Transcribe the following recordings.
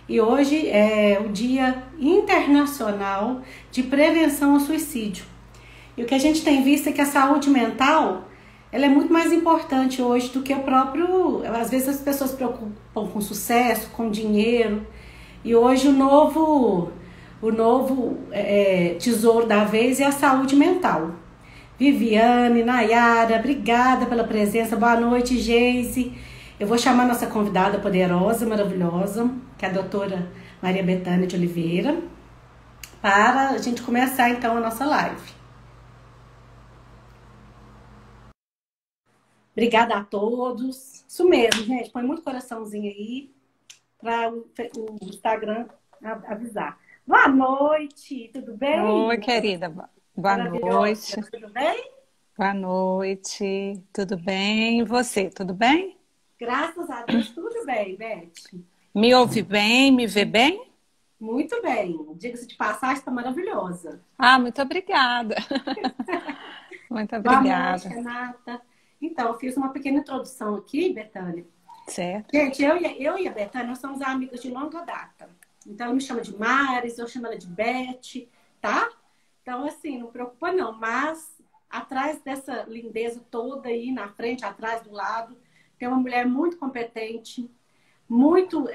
E hoje é o Dia Internacional de Prevenção ao Suicídio. E o que a gente tem visto é que a saúde mental, ela é muito mais importante hoje do que o próprio... Às vezes as pessoas se preocupam com sucesso, com dinheiro. E hoje o novo tesouro da vez é a saúde mental. Viviane, Nayara, obrigada pela presença. Boa noite, Geise. Eu vou chamar nossa convidada poderosa, maravilhosa, que é a doutora Maria Bethânia de Oliveira, para a gente começar então a nossa live. Obrigada a todos. Isso mesmo, gente. Põe muito coraçãozinho aí para o Instagram avisar. Boa noite, tudo bem? Oi, querida. Boa Maravilhosa, noite. tudo bem? Boa noite. Tudo bem? E você, tudo bem? Graças a Deus, tudo bem, Beth. Me ouve bem? Me vê bem? Muito bem. Diga-se de passagem, está maravilhosa. Ah, muito obrigada. Muito Boa noite, obrigada. Renata. Então, eu fiz uma pequena introdução aqui, Bethânia. Certo? Gente, eu e a Bethânia, nós somos amigas de longa data. Então, ela me chama de Maris, eu chamo ela de Beth, tá? Então, assim, não preocupa não. Mas, atrás dessa lindeza toda aí, na frente, atrás, do lado, tem uma mulher muito competente, muito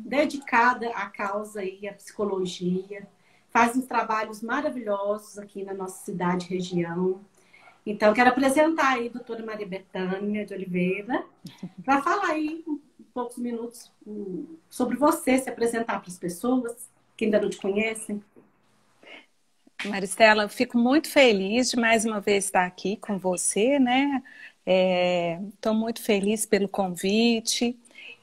dedicada à causa aí, à psicologia. Faz uns trabalhos maravilhosos aqui na nossa cidade e região. Então, quero apresentar aí a doutora Maria Bethânia de Oliveira, para falar aí em poucos minutos sobre você, se apresentar para as pessoas que ainda não te conhecem. Maristela, eu fico muito feliz de mais uma vez estar aqui com você, né? Estou muito feliz pelo convite.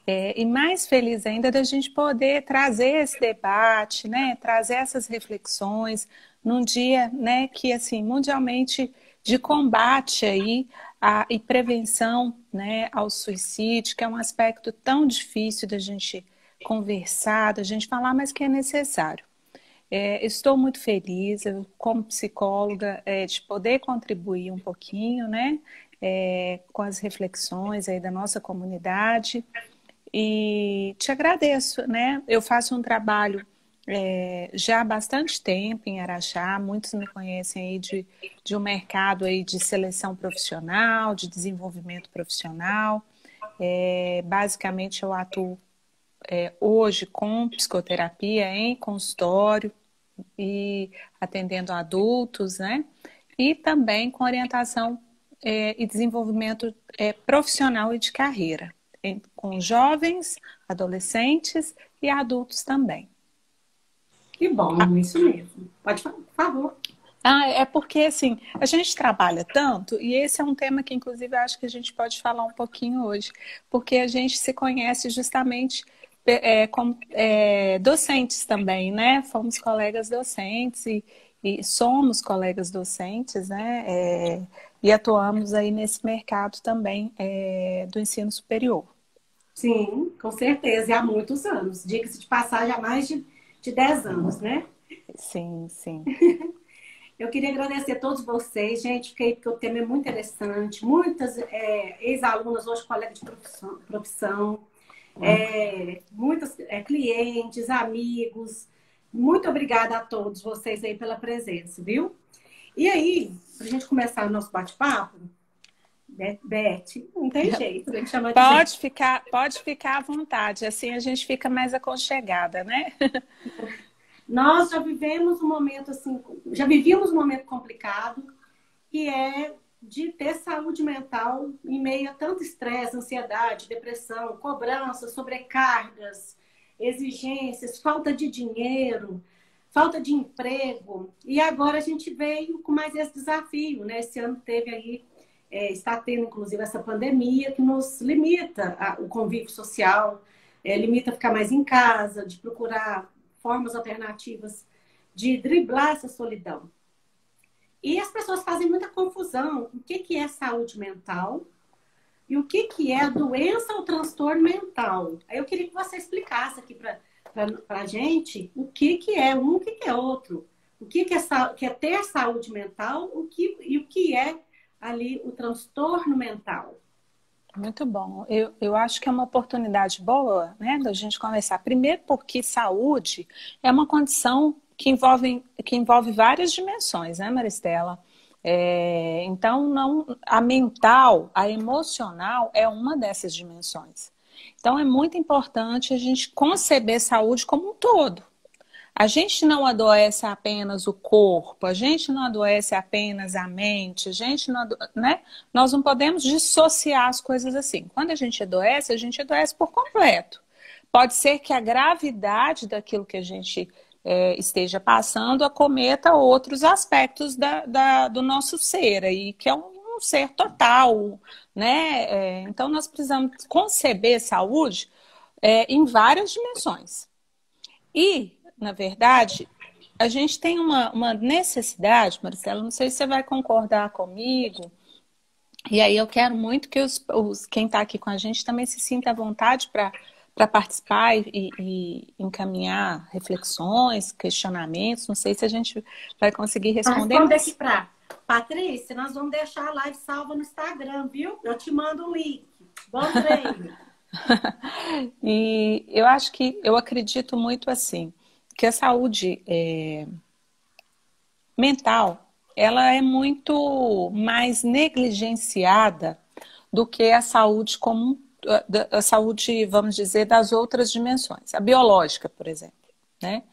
E mais feliz ainda da gente poder trazer esse debate, né? Trazer essas reflexões num dia, né, que assim, mundialmente de combate aí e prevenção, né, ao suicídio, que é um aspecto tão difícil da gente conversar, da gente falar, mas que é necessário. Estou muito feliz, eu, como psicóloga, de poder contribuir um pouquinho, né, com as reflexões aí da nossa comunidade. E te agradeço, né? Eu faço um trabalho já há bastante tempo em Araxá, muitos me conhecem aí de um mercado aí de seleção profissional, de desenvolvimento profissional. Basicamente eu atuo hoje com psicoterapia em consultório e atendendo adultos, né? E também com orientação e desenvolvimento profissional e de carreira, com jovens, adolescentes e adultos também. Que bom, isso mesmo. Pode falar, por favor. É porque, assim, a gente trabalha tanto, e esse é um tema que, inclusive, eu acho que a gente pode falar um pouquinho hoje, porque a gente se conhece justamente como docentes também, né? Fomos colegas docentes e somos colegas docentes, né? E atuamos aí nesse mercado também do ensino superior. Sim, com certeza, e há muitos anos. Diga-se de passagem, há mais de 10 anos, né? Sim, sim. Eu queria agradecer a todos vocês, gente, porque o tema é muito interessante. Muitas ex-alunas, hoje colegas de profissão, muitos clientes, amigos. Muito obrigada a todos vocês aí pela presença, viu? E aí, para a gente começar o nosso bate-papo, Beth, não tem jeito, a gente chama de Beth. Pode ficar à vontade, assim a gente fica mais aconchegada, né? Nós já vivemos um momento assim, já vivíamos um momento complicado, que é de ter saúde mental em meio a tanto estresse, ansiedade, depressão, cobrança, sobrecargas, exigências, falta de dinheiro, falta de emprego. E agora a gente veio com mais esse desafio, né? Esse ano teve aí, está tendo inclusive essa pandemia que nos limita o convívio social, limita a ficar mais em casa, de procurar formas alternativas de driblar essa solidão. E as pessoas fazem muita confusão. O que é saúde mental e o que é a doença ou transtorno mental. Aí eu queria que você explicasse aqui para a gente o que é um, o que é outro. O que é ter saúde mental e o que é ali o transtorno mental. Muito bom. Eu acho que é uma oportunidade boa, né, da gente conversar. Primeiro porque saúde é uma condição que envolve várias dimensões, né, Maristela? Então, não, a mental, a emocional é uma dessas dimensões. Então, é muito importante a gente conceber saúde como um todo. A gente não adoece apenas o corpo, a gente não adoece apenas a mente, a gente não, né? Nós não podemos dissociar as coisas assim. Quando a gente adoece por completo. Pode ser que a gravidade daquilo que a gente esteja passando acometa outros aspectos do nosso ser, aí, que é um ser total, né? Então nós precisamos conceber saúde em várias dimensões. E, na verdade, a gente tem uma necessidade, Marcelo, não sei se você vai concordar comigo, e aí eu quero muito que quem está aqui com a gente também se sinta à vontade para participar e encaminhar reflexões, questionamentos. Não sei se a gente vai conseguir responder. Responder aqui para Patrícia, nós vamos deixar a live salva no Instagram, viu? Eu te mando o link. Bom treino. E eu acredito muito assim, que a saúde mental, ela é muito mais negligenciada do que a saúde comum, a saúde, vamos dizer, das outras dimensões, a biológica, por exemplo, né?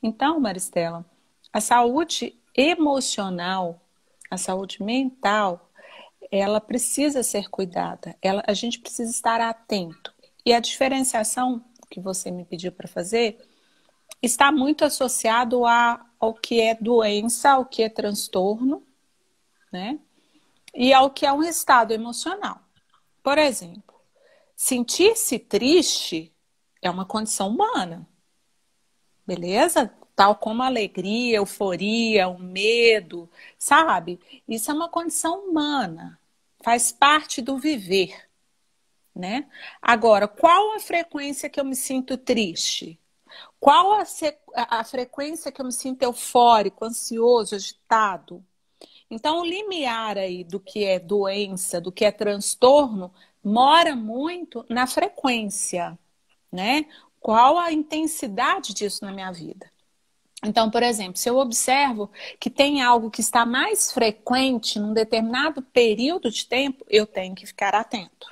Então, Maristela, a saúde emocional, a saúde mental, ela precisa ser cuidada, a gente precisa estar atento. E a diferenciação que você me pediu para fazer está muito associado ao que é doença, ao que é transtorno, né? E ao que é um estado emocional. Por exemplo, sentir-se triste é uma condição humana, beleza? Tal como a alegria, a euforia, o medo, sabe? Isso é uma condição humana, faz parte do viver, né? Agora, qual a frequência que eu me sinto triste? Qual a frequência que eu me sinto eufórico, ansioso, agitado? Então, o limiar aí do que é doença, do que é transtorno, mora muito na frequência, né? Qual a intensidade disso na minha vida? Então, por exemplo, se eu observo que tem algo que está mais frequente num determinado período de tempo, eu tenho que ficar atento.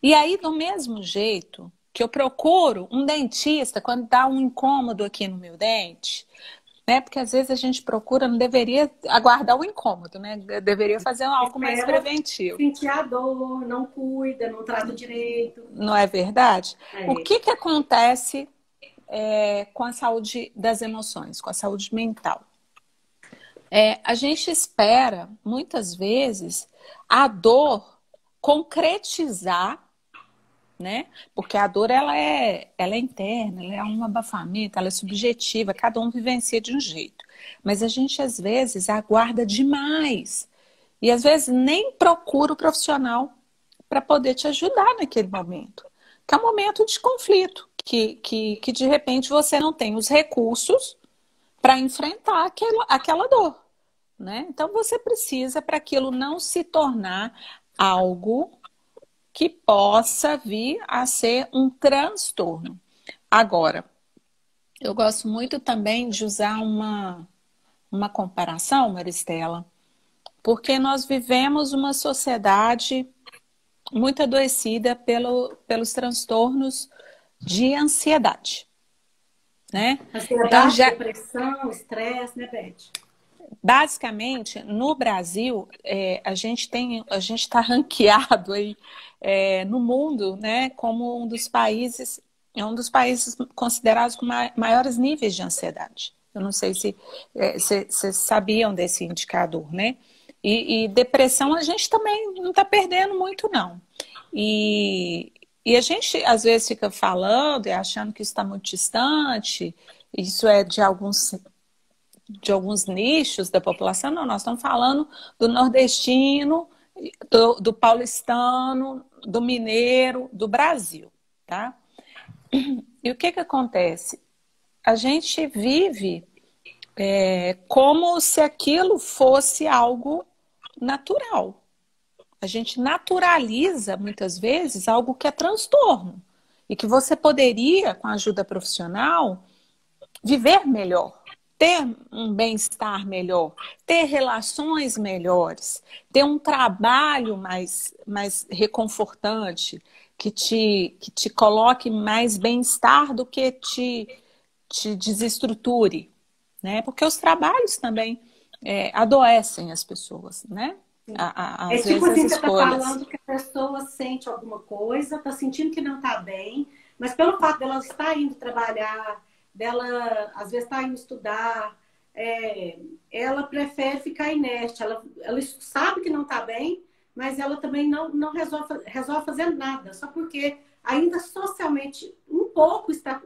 E aí, do mesmo jeito que eu procuro um dentista quando dá um incômodo aqui no meu dente, né? Porque às vezes a gente procura, não deveria aguardar o incômodo, né? Deveria fazer algo mais preventivo. Sentir a dor, não cuida, não trata direito. Não é verdade? O que acontece com a saúde das emoções, com a saúde mental? A gente espera, muitas vezes, a dor concretizar, né? Porque a dor ela é interna, ela é um abafamento, ela é subjetiva, cada um vivencia de um jeito. Mas a gente às vezes aguarda demais e às vezes nem procura o profissional para poder te ajudar naquele momento. Que é um momento de conflito, que de repente você não tem os recursos para enfrentar aquela dor, né? Então você precisa, para aquilo não se tornar algo que possa vir a ser um transtorno. Agora, eu gosto muito também de usar uma comparação, Maristela, porque nós vivemos uma sociedade muito adoecida pelos transtornos de ansiedade, né? Ansiedade, então, depressão, estresse, né, Beth? Basicamente, no Brasil, a gente está ranqueado aí, no mundo, né, como um dos países considerados com maiores níveis de ansiedade. Eu não sei se vocês sabiam desse indicador, né? E depressão a gente também não está perdendo muito, não. E a gente, às vezes, fica falando e achando que isso está muito distante, isso é de alguns nichos da população. Não, nós estamos falando do nordestino, do paulistano, do mineiro, do Brasil, tá? E o que acontece? A gente vive como se aquilo fosse algo natural, A gente naturaliza, muitas vezes, algo que é transtorno. E que você poderia, com a ajuda profissional, viver melhor, ter um bem-estar melhor, ter relações melhores, ter um trabalho mais reconfortante, que te coloque mais bem-estar do que te desestruture, né? Porque os trabalhos também adoecem as pessoas, né? É Às tipo vezes as assim, você está escolhas. falando que a pessoa sente alguma coisa, está sentindo que não está bem, mas pelo fato dela estar indo trabalhar, dela às vezes está indo estudar, ela prefere ficar inerte. Ela sabe que não está bem, mas ela também não resolve fazer nada, só porque ainda socialmente um pouco está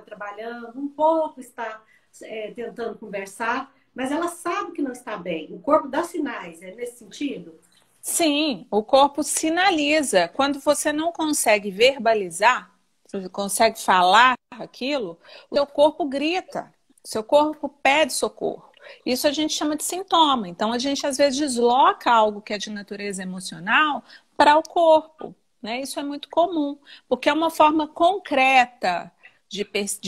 trabalhando, um pouco está tentando conversar, mas ela sabe que não está bem. O corpo dá sinais, é nesse sentido? Sim, o corpo sinaliza. Quando você não consegue verbalizar, você consegue falar aquilo, o seu corpo grita, o seu corpo pede socorro. Isso a gente chama de sintoma. Então, a gente às vezes desloca algo que é de natureza emocional para o corpo, né? Isso é muito comum, porque é uma forma concreta de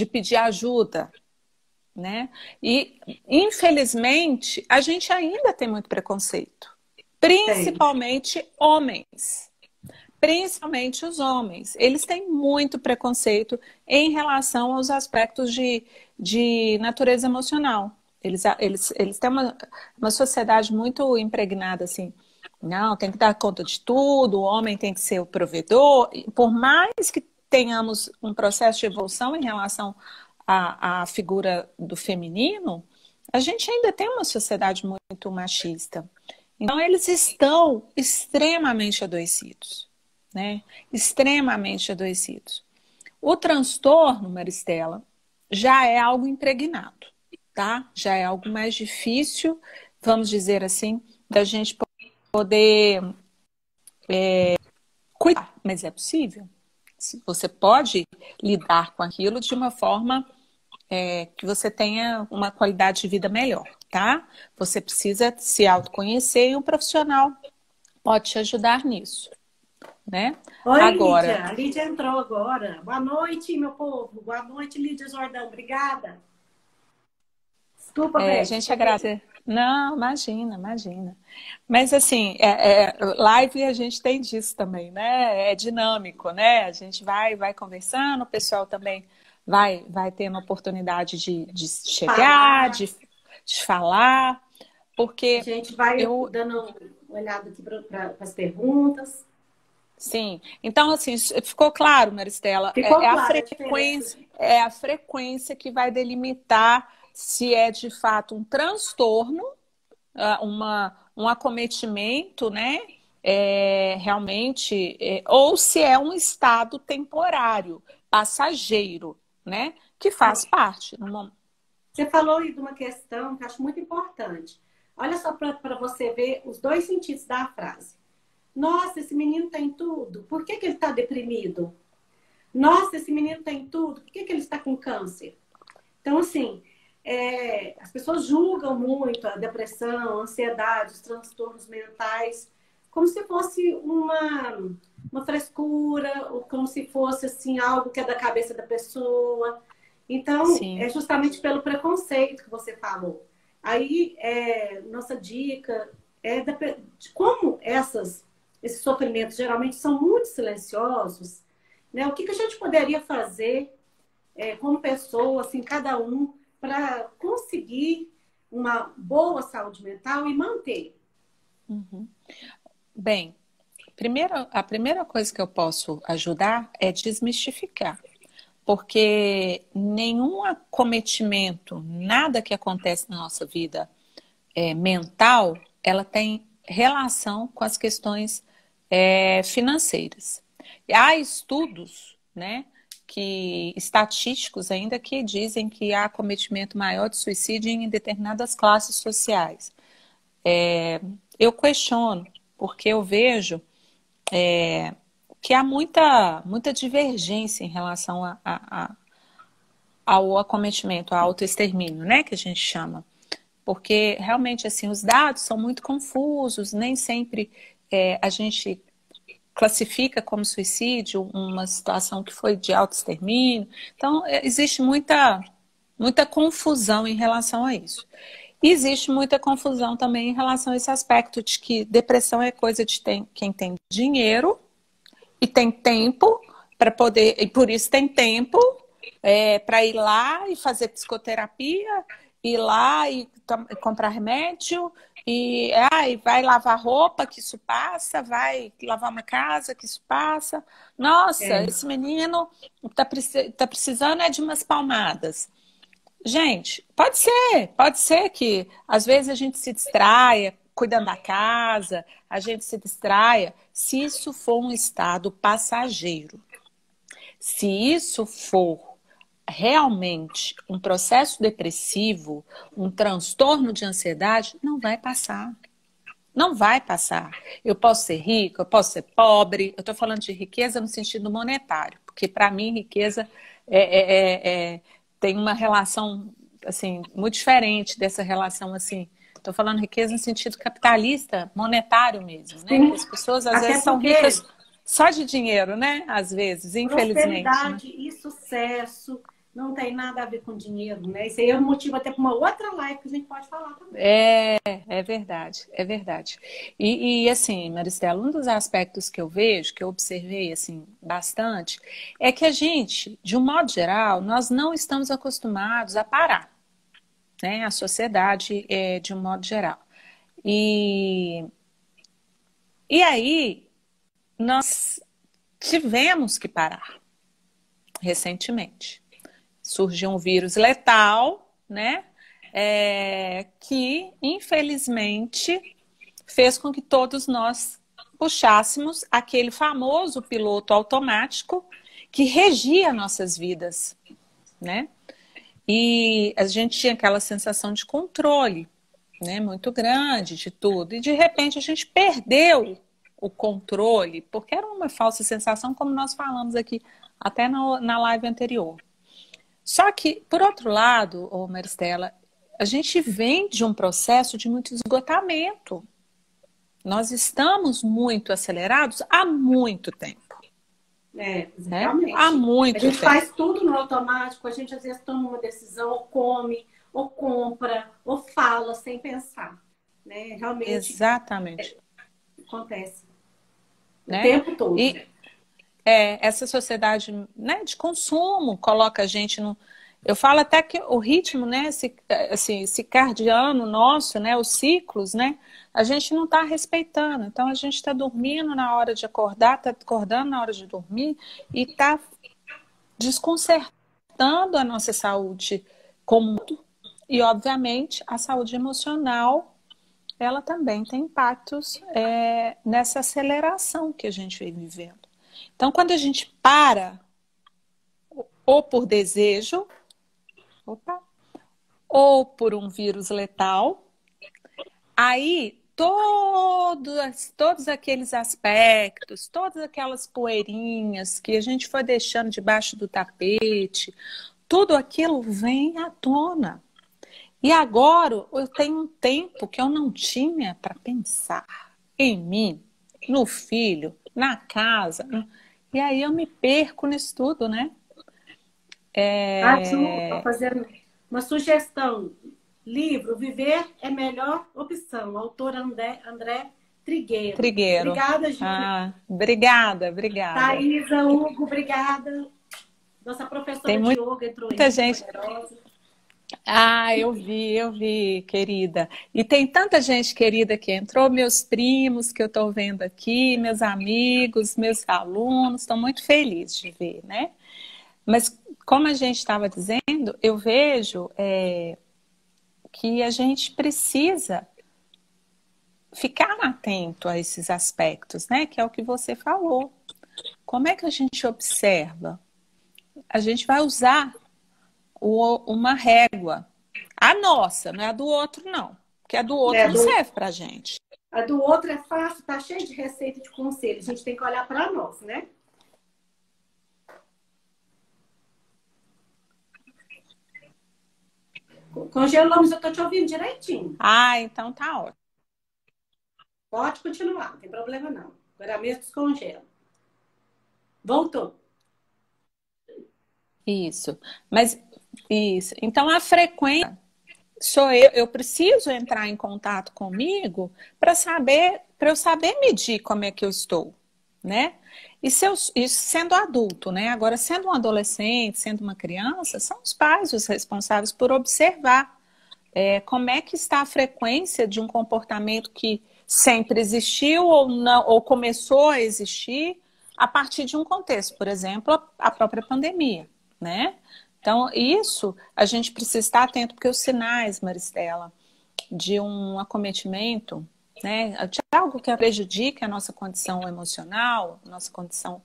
pedir ajuda, né? E, infelizmente, a gente ainda tem muito preconceito, Tem. principalmente homens. Principalmente os homens. Eles têm muito preconceito em relação aos aspectos de natureza emocional. Eles têm uma sociedade muito impregnada, assim. Não, tem que dar conta de tudo, o homem tem que ser o provedor. Por mais que tenhamos um processo de evolução em relação à figura do feminino, a gente ainda tem uma sociedade muito machista. Então, eles estão extremamente adoecidos, né? Extremamente adoecidos. O transtorno, Maristela, já é algo impregnado, tá? Já é algo mais difícil, vamos dizer assim, da gente poder cuidar, mas é possível. Você pode lidar com aquilo de uma forma que você tenha uma qualidade de vida melhor, tá? Você precisa se autoconhecer e um profissional pode te ajudar nisso, né? Oi, Agora, Lídia. A Lídia entrou agora. Boa noite, meu povo. Boa noite, Lídia Jordão. Obrigada. Desculpa, a Beth. gente agradece. Não, imagina, imagina. Mas assim, live a gente tem disso também, né? É dinâmico, né? A gente vai conversando, o pessoal também vai tendo oportunidade de chegar, Falar. de falar, A porque gente vai eu, dando uma olhada aqui para as perguntas. sim. Então, assim, ficou claro, Maristela, Ficou clara a diferença. é a frequência que vai delimitar se é de fato um transtorno, um acometimento, né? Realmente, ou se é um estado temporário, passageiro, né? Que faz parte. Você falou aí de uma questão que eu acho muito importante. Olha só para você ver os dois sentidos da frase. Nossa, esse menino tem tudo. Por que ele está deprimido? Nossa, esse menino tem tudo. Por que ele está com câncer? Então, assim, as pessoas julgam muito a depressão, a ansiedade, os transtornos mentais, como se fosse uma frescura, ou como se fosse assim, algo que é da cabeça da pessoa. Então, Sim. é justamente pelo preconceito que você falou. Aí, nossa dica de como esses sofrimentos geralmente são muito silenciosos, né? O que a gente poderia fazer como pessoa, assim, cada um, para conseguir uma boa saúde mental e manter? Uhum. Bem, a primeira coisa que eu posso ajudar é desmistificar. Porque nenhum acometimento, nada que acontece na nossa vida mental, ela tem relação com as questões financeiras. E há estudos, né, estatísticos ainda que dizem que há acometimento maior de suicídio em determinadas classes sociais. Eu questiono, porque eu vejo que há muita divergência em relação ao acometimento, ao autoextermínio, né, que a gente chama. Porque realmente assim os dados são muito confusos, nem sempre a gente classifica como suicídio uma situação que foi de autoextermínio. Então, existe muita confusão em relação a isso. E existe muita confusão também em relação a esse aspecto de que depressão é coisa de quem tem dinheiro e tem tempo para poder, e por isso tem tempo para ir lá e fazer psicoterapia, ir lá e comprar remédio, e vai lavar roupa, que isso passa, vai lavar uma casa, que isso passa. Nossa, esse menino tá precisando de umas palmadas. Gente, pode ser que às vezes a gente se distraia cuidando da casa, a gente se distraia, se isso for um estado passageiro. Se isso for realmente um processo depressivo, um transtorno de ansiedade, não vai passar. Não vai passar. Eu posso ser rico, eu posso ser pobre. Eu estou falando de riqueza no sentido monetário, porque para mim riqueza tem uma relação assim muito diferente dessa relação assim. Estou falando riqueza no sentido capitalista, monetário mesmo, né? Que as pessoas às vezes são ricas só de dinheiro, né? Às vezes, infelizmente. Prosperidade, né? e sucesso não tem nada a ver com dinheiro, né? Isso aí é um motivo até para uma outra live que a gente pode falar também. É verdade, é verdade. E assim, Maristela, um dos aspectos que eu vejo, que eu observei assim bastante, é que a gente, de um modo geral, nós não estamos acostumados a parar, né? A sociedade de um modo geral. E aí nós tivemos que parar recentemente. Surgiu um vírus letal, né? Que, infelizmente, fez com que todos nós puxássemos aquele famoso piloto automático que regia nossas vidas, né? E a gente tinha aquela sensação de controle, né? Muito grande de tudo. E, de repente, a gente perdeu o controle, porque era uma falsa sensação, como nós falamos aqui até na live anterior. Só que, por outro lado, Maristela, a gente vem de um processo de muito esgotamento. Nós estamos muito acelerados há muito tempo. Realmente. Há muito tempo. A gente faz tudo no automático, a gente às vezes toma uma decisão, ou come, ou compra, ou fala sem pensar. Né? Realmente. Exatamente. Acontece. Né? O tempo todo. Essa sociedade, né, de consumo coloca a gente no... Eu falo até que o ritmo, né, circadiano nosso, né, os ciclos, né, a gente não está respeitando. Então, a gente está dormindo na hora de acordar, está acordando na hora de dormir e está desconcertando a nossa saúde comum. E, obviamente, a saúde emocional, ela também tem impactos nessa aceleração que a gente vem vivendo. Então, quando a gente para, ou por desejo, ou por um vírus letal, aí todos aqueles aspectos, todas aquelas poeirinhas que a gente foi deixando debaixo do tapete, tudo aquilo vem à tona. E agora eu tenho um tempo que eu não tinha para pensar em mim, no filho, na casa. E aí eu me perco nisso tudo, né? Ju, estou fazendo uma sugestão. Livro Viver é Melhor Opção. Autor André Trigueiro. Obrigada, Ju. Obrigada. Thaisa, Hugo, obrigada. Nossa professora de yoga entrou aí. Muita gente. Eu vi, querida. E tem tanta gente querida que entrou, meus primos que eu estou vendo aqui, meus amigos, meus alunos, estou muito feliz de ver, né? Mas, como a gente estava dizendo, eu vejo que a gente precisa ficar atento a esses aspectos, né? Que é o que você falou. Como é que a gente observa? A gente vai usar uma régua. A nossa, não é a do outro, não. Porque a do outro não serve pra gente. A do outro é fácil, tá cheio de receita de conselho. A gente tem que olhar para nós, né? Congelamos, eu tô te ouvindo direitinho. Então tá Pode continuar, não tem problema não. Agora mesmo descongela. Voltou. Isso. Mas isso. Então a frequência sou eu preciso entrar em contato comigo para eu saber medir como é que eu estou, né? E se eu, isso sendo adulto, né? Agora, sendo um adolescente, sendo uma criança, são os pais os responsáveis por observar como é que está a frequência de um comportamento que sempre existiu ou não, ou começou a existir a partir de um contexto, por exemplo, a própria pandemia, né? Então, isso a gente precisa estar atento, porque os sinais, Maristela, de um acometimento, né, de algo que prejudique a nossa condição emocional, nossa condição,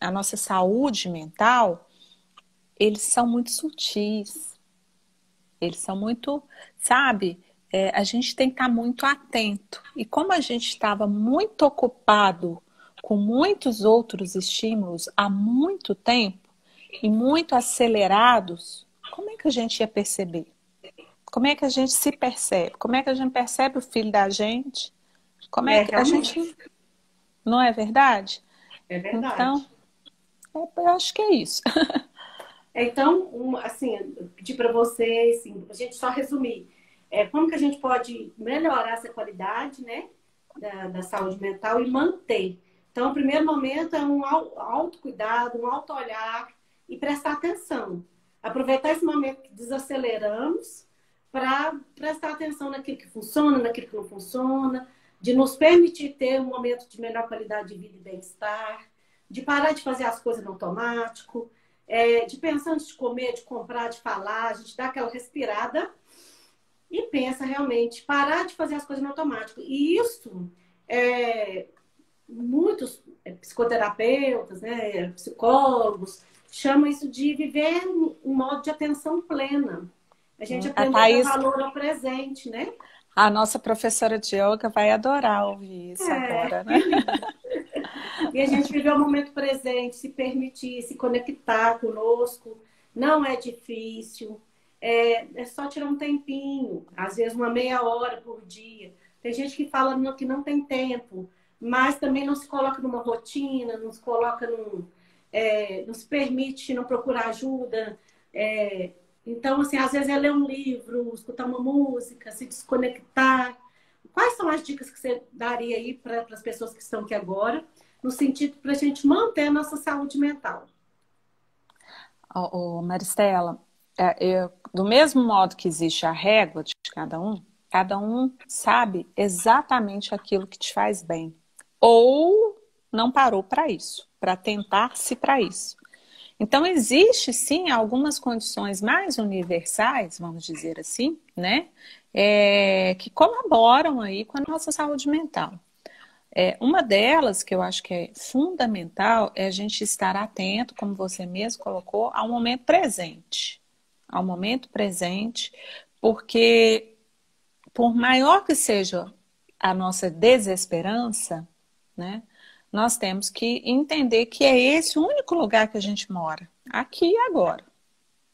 a nossa saúde mental, eles são muito sutis. Eles são muito, sabe? A gente tem que estar muito atento. E como a gente estava muito ocupado com muitos outros estímulos há muito tempo e muito acelerados, como é que a gente ia perceber? Como é que a gente se percebe? Como é que a gente percebe o filho da gente? Como é que a Realmente. gente. Não é verdade? É verdade. Então, eu acho que é isso. Então, assim, eu pedi para vocês, assim, a gente só resumir. Como que a gente pode melhorar essa qualidade, né, da saúde mental e manter? Então, o primeiro momento é um autocuidado, um autoolhar e prestar atenção. Aproveitar esse momento que desaceleramos para prestar atenção naquilo que funciona, naquilo que não funciona, de nos permitir ter um momento de melhor qualidade de vida e bem-estar, de parar de fazer as coisas no automático, de pensar antes de comer, de comprar, de falar, a gente dá aquela respirada e pensa realmente, parar de fazer as coisas no automático. E isso, muitos psicoterapeutas, né, psicólogos, chamam isso de viver um modo de atenção plena. A gente A aprender a dar Thaís, valor ao presente, né? a nossa professora de yoga, vai adorar ouvir isso agora, Que né? lindo. E a gente viver o momento presente, se permitir, se conectar conosco. Não é difícil. É só tirar um tempinho, às vezes uma meia hora por dia. Tem gente que fala que não tem tempo, mas também não se coloca numa rotina, não se coloca não se permite não procurar ajuda. Então, assim, às vezes é ler um livro, escutar uma música, se desconectar. Quais são as dicas que você daria aí para as pessoas que estão aqui agora, no sentido para a gente manter a nossa saúde mental? Maristela, do mesmo modo que existe a régua de cada um sabe exatamente aquilo que te faz bem. Ou não parou para isso, para tentar-se para isso. Então, existe sim algumas condições mais universais, vamos dizer assim, né? Que colaboram aí com a nossa saúde mental. Uma delas, que eu acho que é fundamental, é a gente estar atento, como você mesmo colocou, ao momento presente. Ao momento presente, porque por maior que seja a nossa desesperança, né, nós temos que entender que é esse o único lugar que a gente mora, aqui e agora.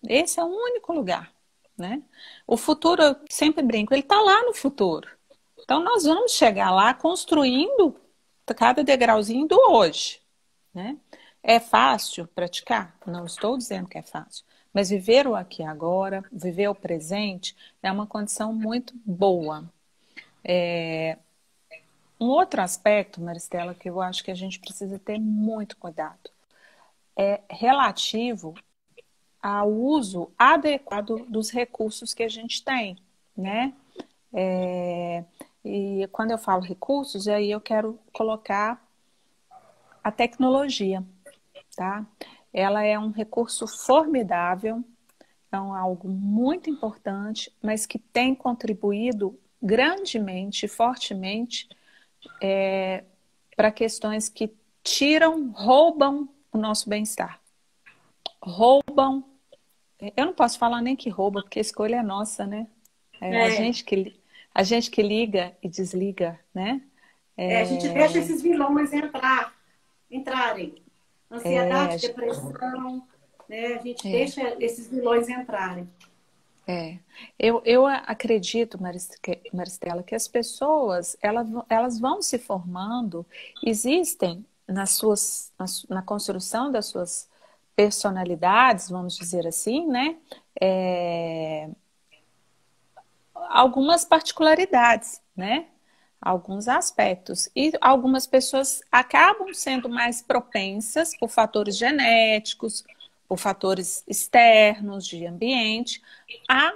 Esse é o único lugar, né? O futuro, eu sempre brinco, ele está lá no futuro. Então, nós vamos chegar lá construindo cada degrauzinho do hoje, né? É fácil praticar? Não estou dizendo que é fácil. Mas viver o aqui e agora, viver o presente, é uma condição muito boa. Um outro aspecto, Maristela, que eu acho que a gente precisa ter muito cuidado, é relativo ao uso adequado dos recursos que a gente tem, né? E quando eu falo recursos, aí eu quero colocar a tecnologia, tá? Ela é um recurso formidável, é algo muito importante, mas que tem contribuído grandemente, fortemente, para questões que roubam o nosso bem-estar. Roubam. Eu não posso falar nem que rouba, porque a escolha é nossa, né? A gente que liga e desliga, né? A gente deixa esses vilões entrarem. Ansiedade, depressão, né? A gente deixa esses vilões entrarem. É, eu acredito, Maristela, que as pessoas elas vão se formando, existem na construção das suas personalidades, vamos dizer assim, né? É, algumas particularidades, né? Alguns aspectos. E algumas pessoas acabam sendo mais propensas por fatores genéticos, por fatores externos de ambiente, a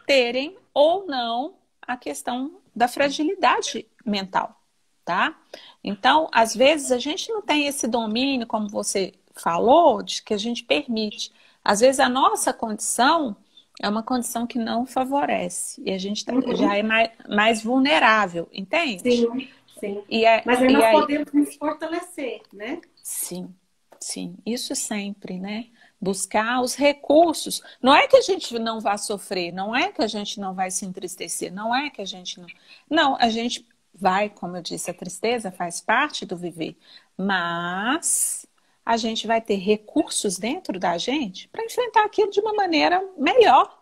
terem ou não a questão da fragilidade mental, tá? Então, às vezes a gente não tem esse domínio, como você falou, de que a gente permite. Às vezes a nossa condição é uma condição que não favorece e a gente já Uhum. é mais vulnerável, entende? Sim, sim. E, é- Mas aí e nós aí, podemos nos fortalecer, né? sim, sim, isso sempre, né? Buscar os recursos. Não é que a gente não vá sofrer, não é que a gente não vai se entristecer, não é que a gente não. Não, a gente vai, como eu disse, a tristeza faz parte do viver, mas a gente vai ter recursos dentro da gente para enfrentar aquilo de uma maneira melhor,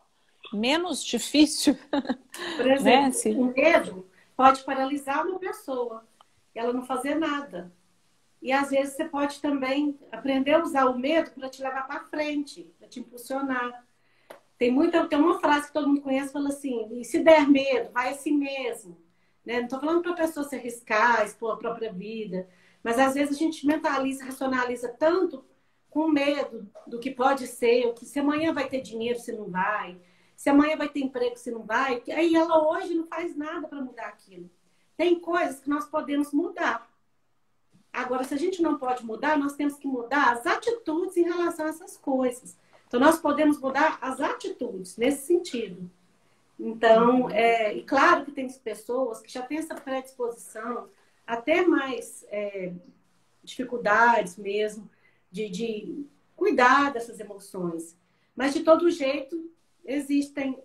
menos difícil, Por né? exemplo, o medo pode paralisar uma pessoa, ela não fazer nada. E às vezes você pode também aprender a usar o medo para te levar para frente, para te impulsionar. Tem uma frase que todo mundo conhece, fala assim: e se der medo, vai assim mesmo. Né? Não estou falando para a pessoa se arriscar, expor a própria vida, mas às vezes a gente mentaliza, racionaliza tanto com medo do que pode ser, o que se amanhã vai ter dinheiro, se não vai, se amanhã vai ter emprego, se não vai. Aí ela hoje não faz nada para mudar aquilo. Tem coisas que nós podemos mudar. Agora, se a gente não pode mudar, nós temos que mudar as atitudes em relação a essas coisas. Então, nós podemos mudar as atitudes nesse sentido. Então, e claro que tem pessoas que já têm essa predisposição, até mais dificuldades mesmo, de cuidar dessas emoções. Mas, de todo jeito, existem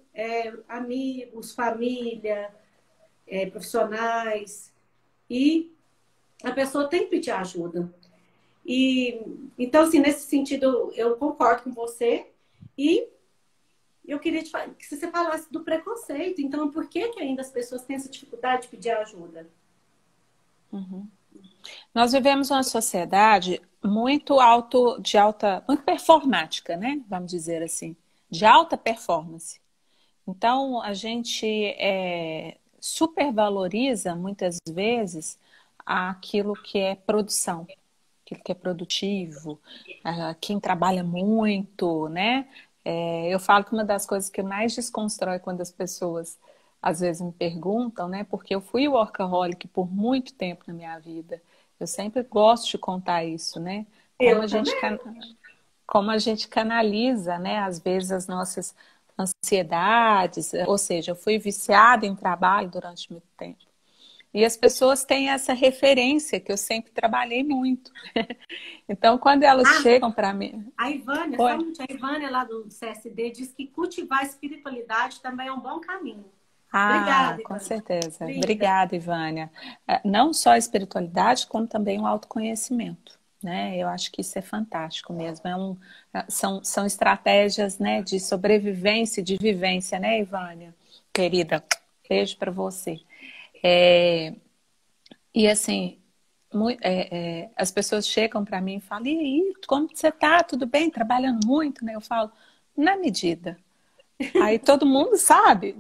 amigos, família, profissionais, e a pessoa tem que pedir ajuda. E então, assim, nesse sentido, eu concordo com você. E eu queria que você falasse do preconceito. Então, por que que ainda as pessoas têm essa dificuldade de pedir ajuda? Uhum. Nós vivemos uma sociedade muito performática, né? Vamos dizer assim, de alta performance. Então, a gente supervaloriza muitas vezes aquilo que é produção, aquilo que é produtivo, quem trabalha muito, né? Eu falo que uma das coisas que mais desconstrói quando as pessoas às vezes me perguntam, né? Porque eu fui workaholic por muito tempo na minha vida. Eu sempre gosto de contar isso, né? Como Eu a gente, também. como a gente canaliza, né? Às vezes as nossas ansiedades, ou seja, eu fui viciada em trabalho durante muito tempo. E as pessoas têm essa referência que eu sempre trabalhei muito. Então, quando elas Ah, chegam para mim, a Ivânia, só um oi. minutinho, a Ivânia lá do CSD diz que cultivar a espiritualidade também é um bom caminho. Ah, Obrigada, com Ivânia. certeza. Linda. Obrigada, Ivânia. Não só a espiritualidade, como também o autoconhecimento, né? Eu acho que isso é fantástico mesmo. São estratégias, né, de sobrevivência e de vivência, né, Ivânia? Querida, beijo para você. É, e assim, as pessoas chegam para mim e falam: e aí, como você tá? Tudo bem? Trabalhando muito, né? Eu falo, na medida. Aí todo mundo sabe,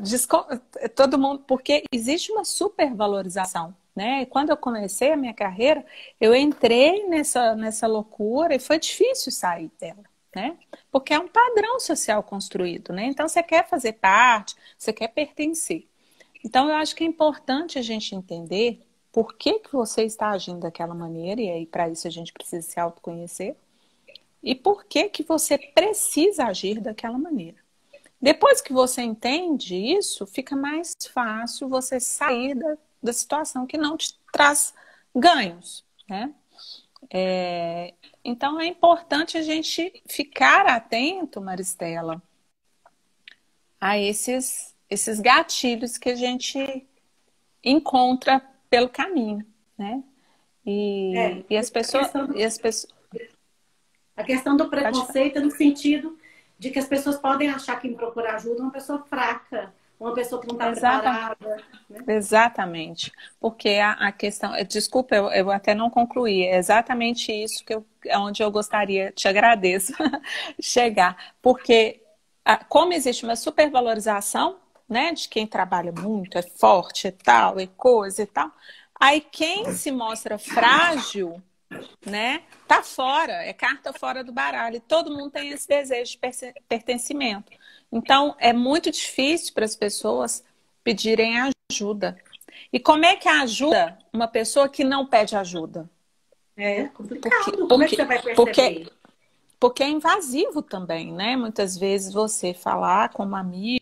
todo mundo, porque existe uma supervalorização, né? E quando eu comecei a minha carreira, eu entrei nessa loucura e foi difícil sair dela, né? Porque é um padrão social construído, né? Então você quer fazer parte, você quer pertencer. Então eu acho que é importante a gente entender por que que você está agindo daquela maneira, e aí para isso a gente precisa se autoconhecer, e por que que você precisa agir daquela maneira. Depois que você entende isso, fica mais fácil você sair da situação que não te traz ganhos, né? Então é importante a gente ficar atento, Maristela, a esses gatilhos que a gente encontra pelo caminho, né? E as A pessoas, questão do, e as pessoas, a questão do pode falar. preconceito é no sentido de que as pessoas podem achar que quem procura ajuda é uma pessoa fraca, uma pessoa que não está preparada. Né? Exatamente. Porque a questão, desculpa, eu até não concluí, é exatamente isso que é onde eu gostaria, te agradeço, chegar. Porque como existe uma supervalorização, né, de quem trabalha muito, é forte e tal, e coisa e tal, aí quem se mostra frágil, né, tá fora, é carta fora do baralho. E todo mundo tem esse desejo de pertencimento. Então, é muito difícil para as pessoas pedirem ajuda. E como é que ajuda uma pessoa que não pede ajuda? É complicado. Como é que você vai perceber? Porque é invasivo também, né? Muitas vezes você falar com um amigo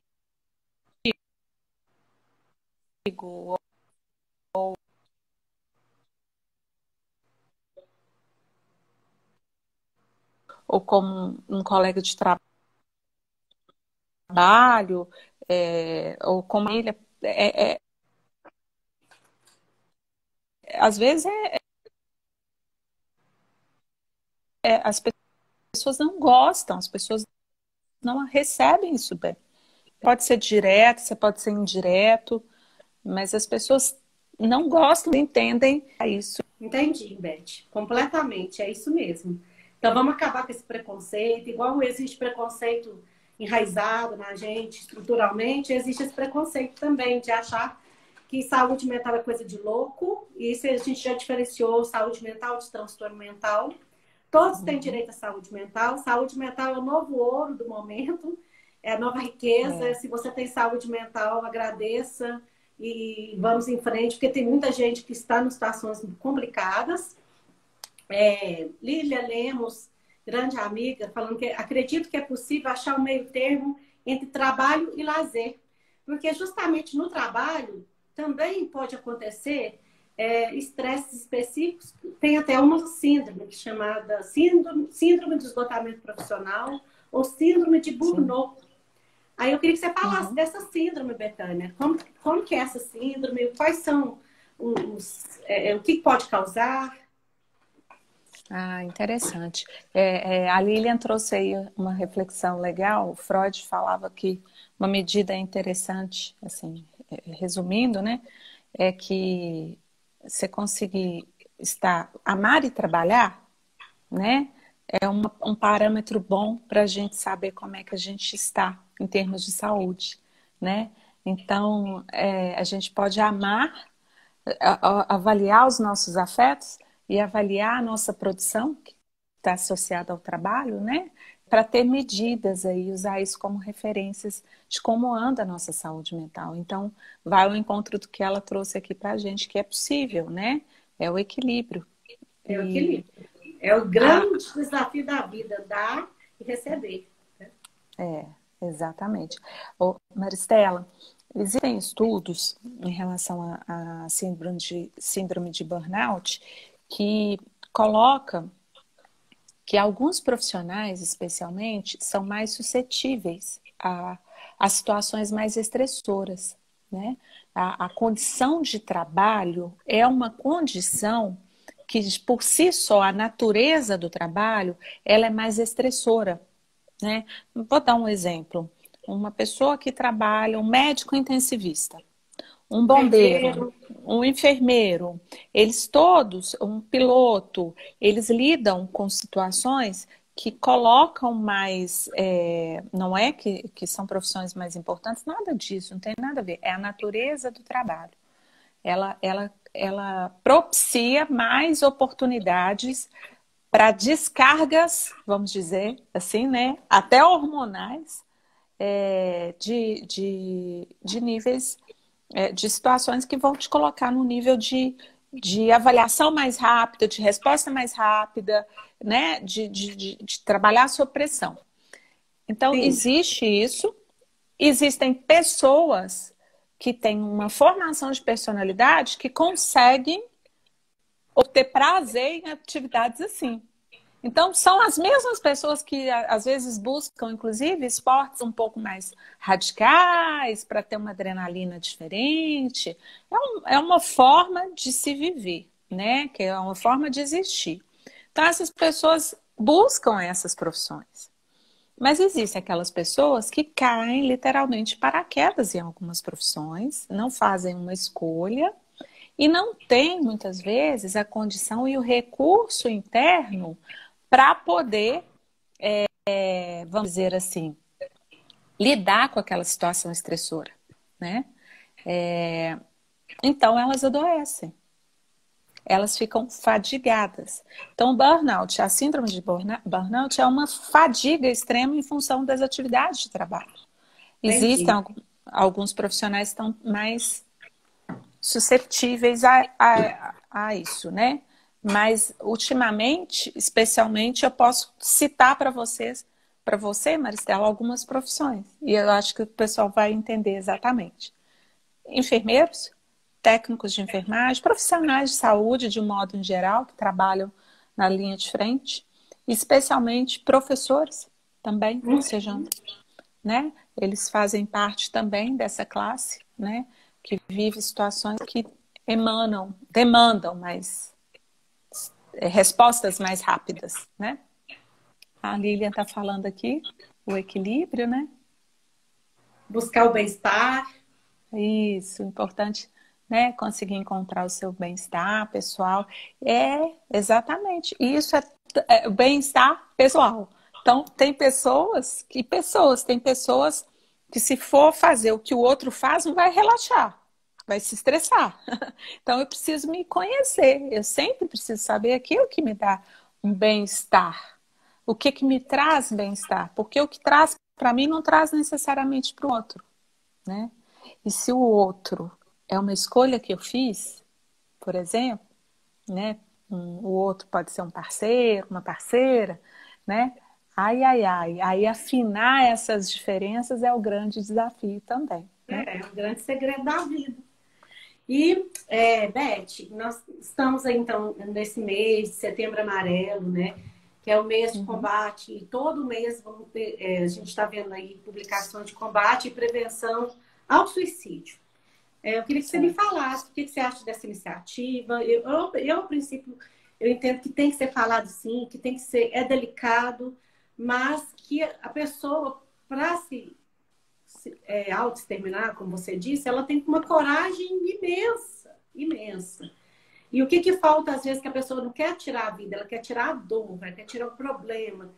ou com um colega de trabalho, ou com uma família, às vezes as pessoas não gostam, as pessoas não recebem isso bem. Pode ser direto, você pode ser indireto, mas as pessoas não gostam, entendem isso. Entendi, Beth. Completamente, é isso mesmo. Então vamos acabar com esse preconceito. Igual existe preconceito enraizado na gente, estruturalmente, existe esse preconceito também de achar que saúde mental é coisa de louco. E isso a gente já diferenciou saúde mental de transtorno mental. Todos têm direito à saúde mental. Saúde mental é o novo ouro do momento, é a nova riqueza. Se você tem saúde mental, agradeça e vamos em frente, porque tem muita gente que está em situações complicadas. Lília Lemos, grande amiga, falando que acredito que é possível achar um meio termo entre trabalho e lazer. Porque justamente no trabalho também pode acontecer estresses específicos. Tem até uma síndrome chamada síndrome de esgotamento profissional ou síndrome de burnout. Sim. Aí eu queria que você falasse dessa síndrome, Betânia. Como que é essa síndrome? Quais são o que pode causar? Interessante. A Lilian trouxe aí uma reflexão legal. O Freud falava que uma medida interessante, assim, resumindo, né, é que você conseguir amar e trabalhar, né, é um parâmetro bom para a gente saber como é que a gente está em termos de saúde, né? Então, a gente pode amar, avaliar os nossos afetos e avaliar a nossa produção, que está associada ao trabalho, né? Para ter medidas aí, usar isso como referências de como anda a nossa saúde mental. Então, vai ao encontro do que ela trouxe aqui para a gente, que é possível, né? É o equilíbrio. É o equilíbrio. É o grande desafio da vida, dar e receber. Exatamente. Maristela, existem estudos em relação à síndrome de burnout que colocam que alguns profissionais, especialmente, são mais suscetíveis a situações mais estressoras, né? A condição de trabalho é uma condição que, por si só, a natureza do trabalho, ela é mais estressora, né? Vou dar um exemplo. Uma pessoa que trabalha, um médico intensivista, um bombeiro, um enfermeiro, eles todos, um piloto, eles lidam com situações que colocam mais, não é que são profissões mais importantes, nada disso, não tem nada a ver, é a natureza do trabalho. Ela propicia mais oportunidades para descargas, vamos dizer assim, né, até hormonais, de níveis, de situações que vão te colocar no nível de avaliação mais rápida, de resposta mais rápida, né, de trabalhar a sua pressão. Então, Sim. Existe isso. Existem pessoas que têm uma formação de personalidade que conseguem obter prazer em atividades assim. Então, são as mesmas pessoas que às vezes buscam, inclusive, esportes um pouco mais radicais, para ter uma adrenalina diferente. É uma forma de se viver, né? Que é uma forma de existir. Então, essas pessoas buscam essas profissões. Mas existem aquelas pessoas que caem literalmente de paraquedas em algumas profissões, não fazem uma escolha e não têm, muitas vezes, a condição e o recurso interno para poder, vamos dizer assim, lidar com aquela situação estressora, né? Então, elas adoecem. Elas ficam fadigadas. Então, o burnout, a síndrome de burnout é uma fadiga extrema em função das atividades de trabalho. Existem Entendi. alguns profissionais que estão mais susceptíveis a isso, né? Mas, ultimamente, especialmente, eu posso citar para você, Maristela, algumas profissões. E eu acho que o pessoal vai entender exatamente. Enfermeiros, técnicos de enfermagem, profissionais de saúde, de um modo em geral, que trabalham na linha de frente, especialmente professores também, sejam, né? Eles fazem parte também dessa classe, né? Que vive situações que demandam mais respostas mais rápidas, né? A Lilian está falando aqui, o equilíbrio, né? Buscar o bem-estar. Isso, importante, né? Conseguir encontrar o seu bem-estar pessoal. É, exatamente. E isso é o bem-estar pessoal. Então, tem pessoas que se for fazer o que o outro faz, não vai relaxar, vai se estressar. Então, eu preciso me conhecer. Eu sempre preciso saber aquilo que me dá um bem-estar. O que que me traz bem-estar? Porque o que traz para mim não traz necessariamente para o outro, né? E se o outro é uma escolha que eu fiz, por exemplo, né? O outro pode ser um parceiro, uma parceira, né? Ai, ai, ai. Aí afinar essas diferenças é o grande desafio também, né? É um grande segredo da vida. E, Beth, nós estamos aí, então, nesse mês de Setembro Amarelo, né? Que é o mês de Uhum. combate. E todo mês vamos ter, a gente está vendo aí publicações de combate e prevenção ao suicídio. Eu queria que você me Certo. falasse o que você acha dessa iniciativa. Eu, a princípio, eu entendo que tem que ser falado sim, que tem que ser, é delicado, mas que a pessoa, para se autoexterminar, como você disse, ela tem uma coragem imensa, imensa. E o que que falta, às vezes, que a pessoa não quer tirar a vida, ela quer tirar a dor, ela quer tirar o problema.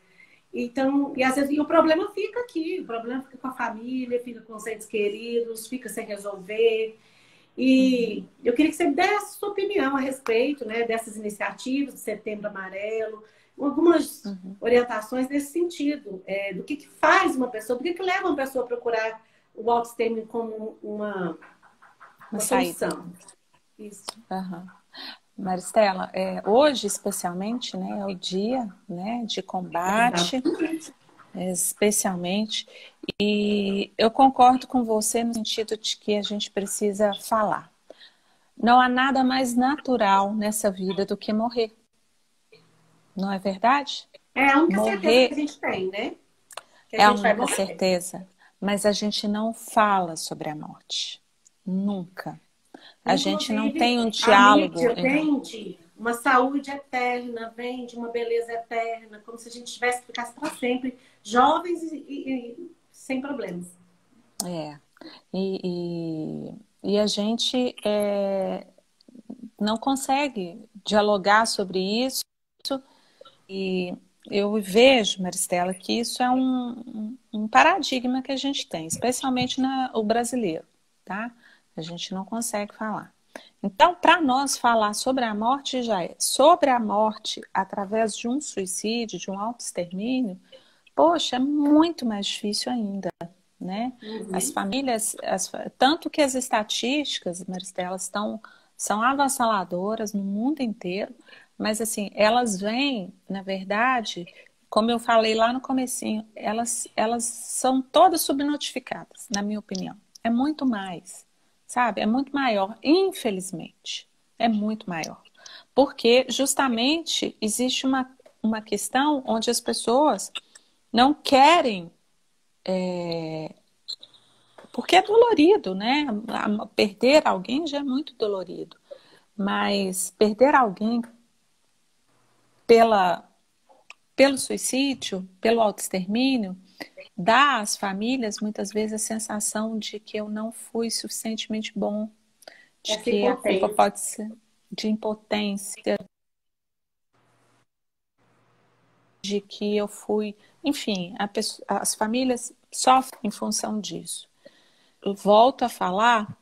Então, e às vezes o problema fica aqui, o problema fica com a família, fica com os entes queridos, fica sem resolver. Uhum. E eu queria que você desse sua opinião a respeito, né, dessas iniciativas do Setembro Amarelo, algumas Uhum. orientações nesse sentido, do que faz uma pessoa, do que leva uma pessoa a procurar o autoextermínio como Uma uma saída. solução. Isso. Uhum. Maristela, hoje especialmente, né, é o dia, né, de combate, Exatamente. especialmente, e eu concordo com você no sentido de que a gente precisa falar. Não há nada mais natural nessa vida do que morrer, não é verdade? É a única certeza que a Morrer gente tem, né? Que a é a gente vai única morrer. certeza, mas a gente não fala sobre a morte, nunca. A gente não Inclusive, tem um a diálogo. mídia vende uma saúde eterna, vende uma beleza eterna, como se a gente tivesse que ficar para sempre jovens e sem problemas. É. E a gente não consegue dialogar sobre isso. E eu vejo, Maristela, que isso é um paradigma que a gente tem, especialmente o brasileiro, tá? A gente não consegue falar. Então, para nós falar sobre a morte já é sobre a morte através de um suicídio, de um autoextermínio, poxa, é muito mais difícil ainda, né? As Uhum. famílias, tanto que as estatísticas, Maristela, são avassaladoras no mundo inteiro, mas assim, elas vêm, na verdade, como eu falei lá no comecinho, elas são todas subnotificadas, na minha opinião. É muito mais, sabe? É muito maior, infelizmente. É muito maior. Porque justamente existe uma questão onde as pessoas não querem, porque é dolorido, né? Perder alguém já é muito dolorido, mas perder alguém pela, pelo suicídio, pelo autoextermínio, dá às famílias, muitas vezes, a sensação de que eu não fui suficientemente bom, de Essa que a culpa impotência. pode ser de impotência, de que eu fui... Enfim, as famílias sofrem em função disso. Eu volto a falar,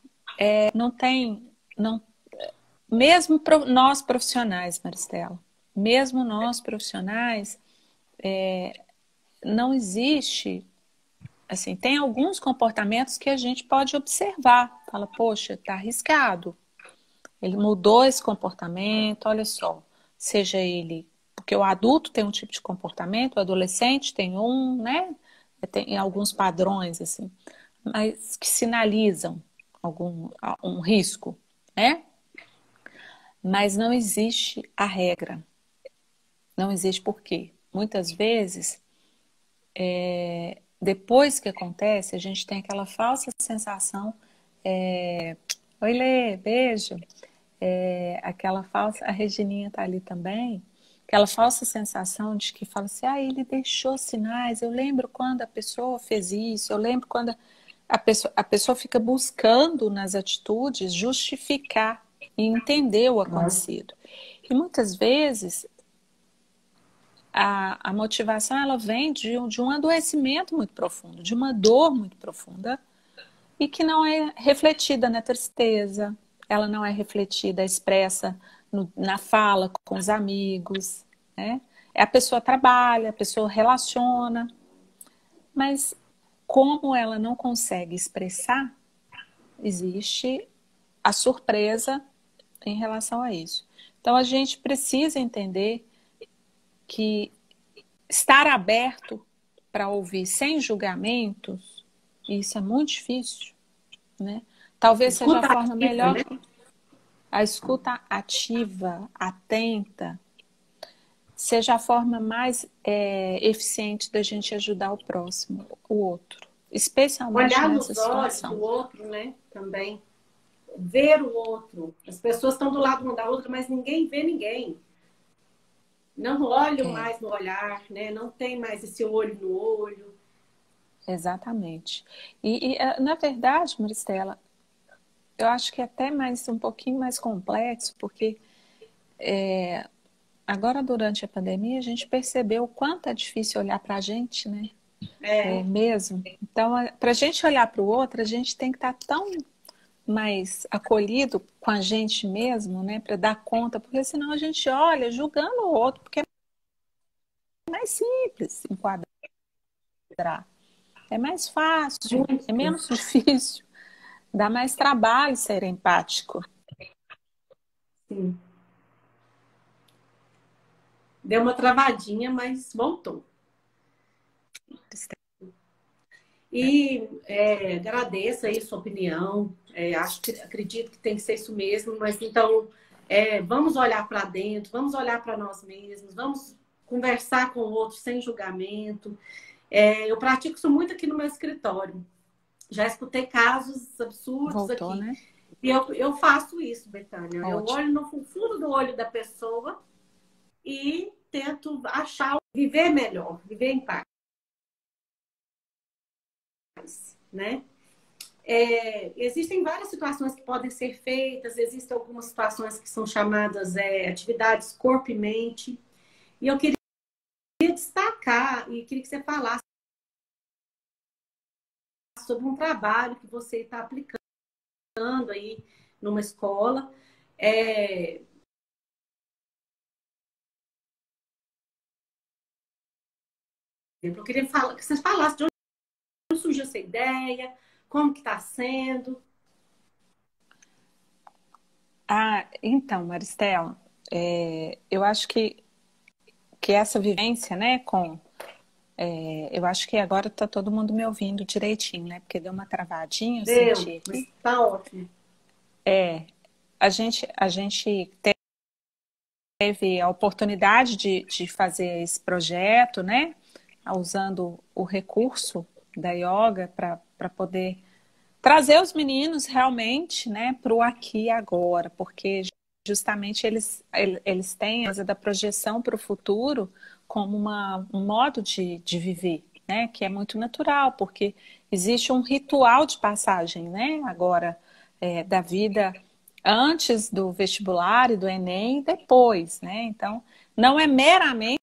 não tem... Não, mesmo nós profissionais, Maristela, mesmo nós profissionais, não existe... Assim, tem alguns comportamentos que a gente pode observar. Fala, poxa, tá arriscado. Ele mudou esse comportamento, olha só. Seja ele... Porque o adulto tem um tipo de comportamento, o adolescente tem um, né? Tem alguns padrões, assim, mas que sinalizam um risco, né? Mas não existe a regra. Não existe por quê? Muitas vezes, depois que acontece, a gente tem aquela falsa sensação, oi Lê, beijo, aquela falsa, a Regininha tá ali também, aquela falsa sensação de que fala assim, ele deixou sinais, eu lembro quando a pessoa fez isso, eu lembro quando a pessoa fica buscando nas atitudes justificar e entender o acontecido. E muitas vezes a motivação ela vem de um adoecimento muito profundo, de uma dor muito profunda e que não é refletida na tristeza, ela não é refletida, expressa na fala com os amigos, né? A pessoa trabalha, a pessoa relaciona, mas como ela não consegue expressar, existe a surpresa em relação a isso. Então a gente precisa entender que estar aberto para ouvir sem julgamentos, isso é muito difícil, né? Talvez seja a Escuta forma ativa, melhor, né? a escuta ativa, atenta, seja a forma mais eficiente da gente ajudar o próximo, o outro, especialmente Olhar nessa nos olhos situação. do outro, né? Também. Ver o outro. As pessoas estão do lado uma da outra, mas ninguém vê ninguém. Não olham É, mais no olhar, né? Não tem mais esse olho no olho. exatamente. Na verdade, Maristela, eu acho que é até um pouquinho mais complexo, porque agora, durante a pandemia, a gente percebeu o quanto é difícil olhar para a gente, né? É É, mesmo. Então, para a gente olhar para o outro, a gente tem que estar tão mais acolhido com a gente mesmo, né? Para dar conta, porque senão a gente olha julgando o outro, porque é mais simples enquadrar. É mais fácil, é muito. menos difícil, dá mais trabalho ser empático. Sim. Deu uma travadinha, mas voltou. E agradeço aí sua opinião. Acredito que tem que ser isso mesmo, mas então vamos olhar para dentro, vamos olhar para nós mesmos, vamos conversar com o outro sem julgamento. Eu pratico isso muito aqui no meu escritório. Já escutei casos absurdos Voltou, aqui. né? E eu faço isso, Betânia. Eu Ótimo. olho no fundo do olho da pessoa e tento viver melhor, viver em paz, né? Existem várias situações que podem ser feitas, existem algumas situações que são chamadas atividades corpo e mente. E eu queria destacar e queria que você falasse sobre um trabalho que você está aplicando aí numa escola. Eu queria que vocês falassem de onde surgiu essa ideia, como que está sendo. Então, Maristela, eu acho que essa vivência, né, eu acho que agora está todo mundo me ouvindo direitinho, né, porque deu uma travadinha, eu Deu, senti mas aqui. está ótimo. A gente teve a oportunidade de fazer esse projeto, né, usando o recurso da yoga para poder trazer os meninos realmente, né, para o aqui e agora, porque justamente eles têm a coisa da projeção para o futuro como um modo de viver, né? Que é muito natural, porque existe um ritual de passagem, né? Agora, da vida antes do vestibular e do Enem e depois, né? Então, não é meramente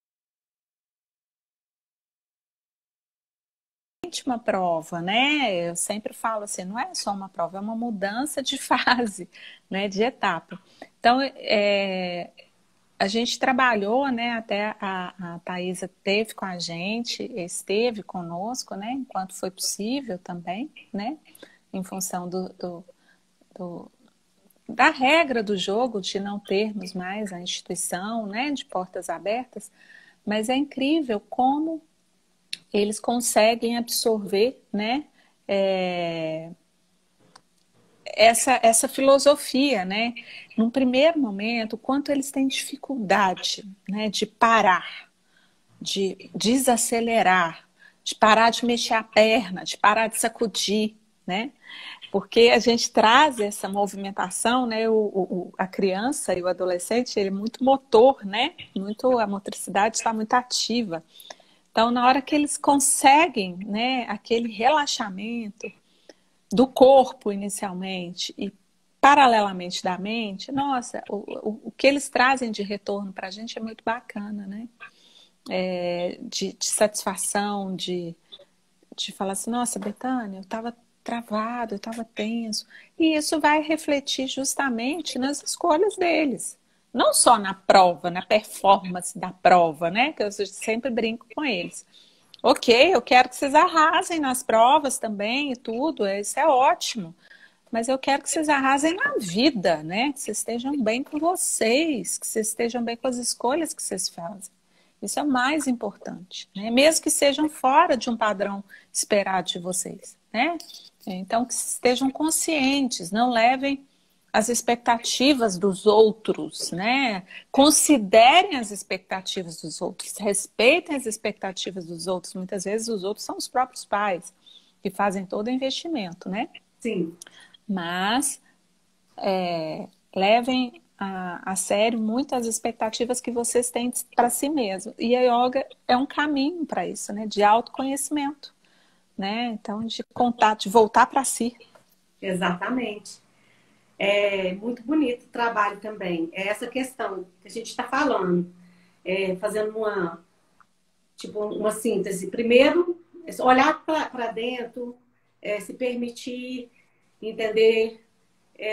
uma prova, né? Eu sempre falo assim, não é só uma prova, é uma mudança de fase, né? De etapa. Então, a gente trabalhou, né? Até a Thaisa esteve com a gente, esteve conosco, né? Enquanto foi possível também, né? Em função do- da regra do jogo, de não termos mais a instituição, né? De portas abertas. Mas é incrível como eles conseguem absorver, né? é, essa filosofia, né? Num primeiro momento, o quanto eles têm dificuldade, né, de parar, de desacelerar, de parar de mexer a perna, de parar de sacudir, né? Porque a gente traz essa movimentação, né? A criança e o adolescente, ele é muito motor, né? A motricidade está muito ativa. Então, na hora que eles conseguem, né, aquele relaxamento do corpo inicialmente e paralelamente da mente, nossa, o que eles trazem de retorno para a gente é muito bacana, né? De satisfação, de falar assim, nossa, Bethânia, eu estava travado, eu estava tenso. E isso vai refletir justamente nas escolhas deles. Não só na prova, na performance da prova, né? Que eu sempre brinco com eles. Ok, eu quero que vocês arrasem nas provas também e tudo, isso é ótimo. Mas eu quero que vocês arrasem na vida, né? Que vocês estejam bem com vocês, que vocês estejam bem com as escolhas que vocês fazem. Isso é o mais importante, né? Mesmo que sejam fora de um padrão esperado de vocês, né? Então, que estejam conscientes, não levem as expectativas dos outros, né? Considerem as expectativas dos outros, respeitem as expectativas dos outros. Muitas vezes os outros são os próprios pais que fazem todo o investimento, né? Sim. Mas levem a sério muitas expectativas que vocês têm para si mesmo. E a yoga é um caminho para isso, né? De autoconhecimento, né? Então, de contato, de voltar para si. Exatamente. É muito bonito o trabalho também. É essa questão que a gente está falando. Fazendo uma síntese. Primeiro, olhar para dentro, se permitir entender,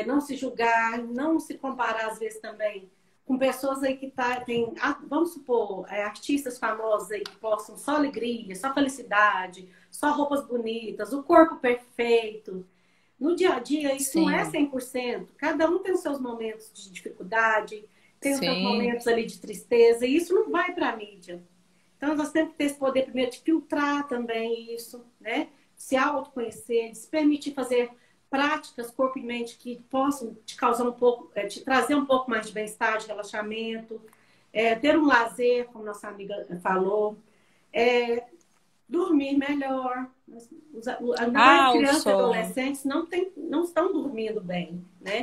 não se julgar, não se comparar às vezes também com pessoas aí que tem, vamos supor, artistas famosos aí que postam só alegria, só felicidade, só roupas bonitas, o corpo perfeito. No dia a dia, isso não é Sim, 100%. Cada um tem os seus momentos de dificuldade, tem os seus sim, momentos ali de tristeza, e isso não vai para a mídia. Então, nós temos que ter esse poder primeiro de filtrar também isso, né? Se autoconhecer, de se permitir fazer práticas, corpo e mente, que possam te causar um pouco, te trazer um pouco mais de bem-estar, de relaxamento, ter um lazer, como nossa amiga falou, é, dormir melhor. Ainda mais o crianças e sono. adolescentes não estão dormindo bem, né?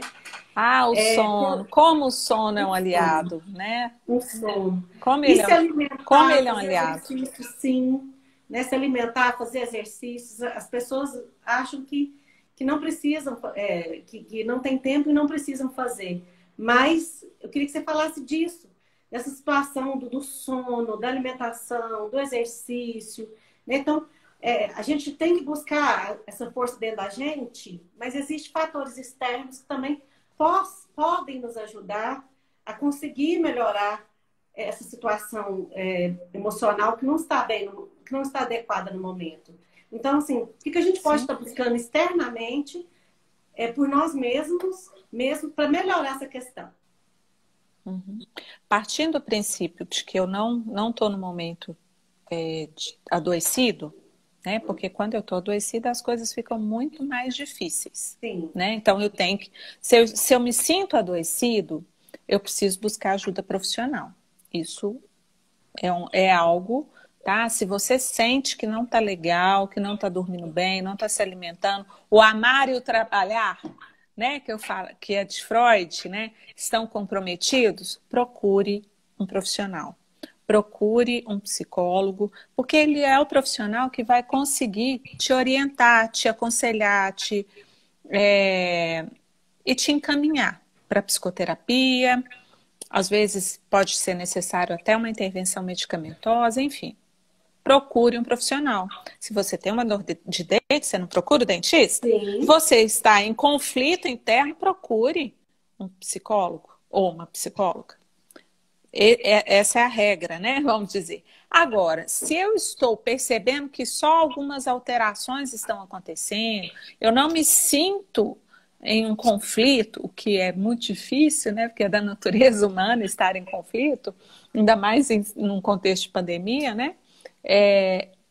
O sono. Como o sono é um Um sono, aliado, né? um sono. Como E ele é se como alimentar, ele é um fazer aliado. exercício, sim. Né? Se alimentar, fazer exercícios. As pessoas acham que não precisam, que não tem tempo e não precisam fazer. Mas eu queria que você falasse disso, dessa situação do sono, da alimentação, do exercício. Né? Então, a gente tem que buscar essa força dentro da gente, mas existem fatores externos que também podem nos ajudar a conseguir melhorar essa situação emocional que não está bem, que não está adequada no momento. Então, assim, o que a gente pode Sim. estar buscando externamente por nós mesmos, mesmo para melhorar essa questão? Uhum. Partindo do princípio de que eu não estou no momento adoecido, né? Porque quando eu estou adoecida, as coisas ficam muito mais difíceis, Sim, né? Então eu tenho que, se eu me sinto adoecido, eu preciso buscar ajuda profissional. Isso é algo, tá? Se você sente que não está legal, que não está dormindo bem, não está se alimentando, o amar e o trabalhar, né? Que eu falo, que é de Freud, né? Estão comprometidos, procure um profissional. procure um psicólogo, porque ele é o profissional que vai conseguir te orientar, te aconselhar, e te encaminhar para psicoterapia. Às vezes pode ser necessário até uma intervenção medicamentosa, enfim. Procure um profissional. Se você tem uma dor de dente, você não procura o dentista? Sim. Você está em conflito interno, procure um psicólogo ou uma psicóloga. Essa é a regra, né? Vamos dizer. Agora, se eu estou percebendo que só algumas alterações estão acontecendo, eu não me sinto em um conflito, o que é muito difícil, né? Porque é da natureza humana estar em conflito, ainda mais num contexto de pandemia, né?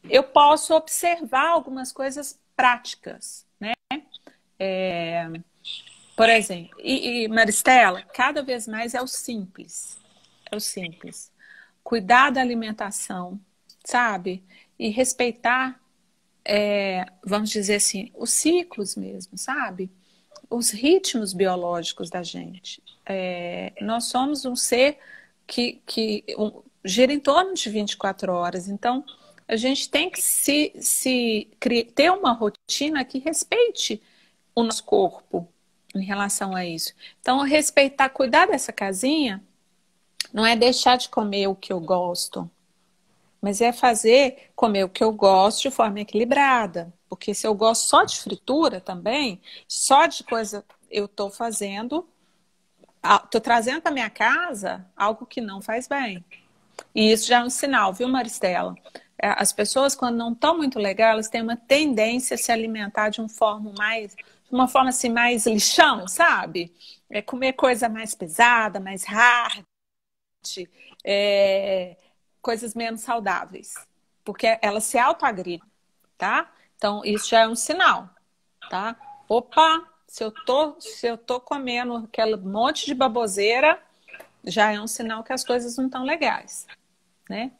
Eu posso observar algumas coisas práticas, né? Por exemplo, Maristela, cada vez mais é o simples. É o simples. Cuidar da alimentação, sabe? E respeitar, vamos dizer assim, os ciclos mesmo, sabe? Os ritmos biológicos da gente. Nós somos um ser que gira em torno de 24 horas. Então, a gente tem que ter uma rotina que respeite o nosso corpo em relação a isso. Então, respeitar, cuidar dessa casinha, não é deixar de comer o que eu gosto, mas é comer o que eu gosto de forma equilibrada. Porque se eu gosto só de fritura também, só de coisa eu estou fazendo, estou trazendo para minha casa algo que não faz bem. E isso já é um sinal, viu, Maristela? As pessoas, quando não estão muito legais, elas têm uma tendência a se alimentar de uma forma assim, mais lixão, sabe? Comer coisa mais pesada, mais hard, coisas menos saudáveis. Porque elas se autoagridem, tá? Então, isso já é um sinal, tá? Opa, se eu tô comendo aquele monte de baboseira, já é um sinal que as coisas não estão legais, né?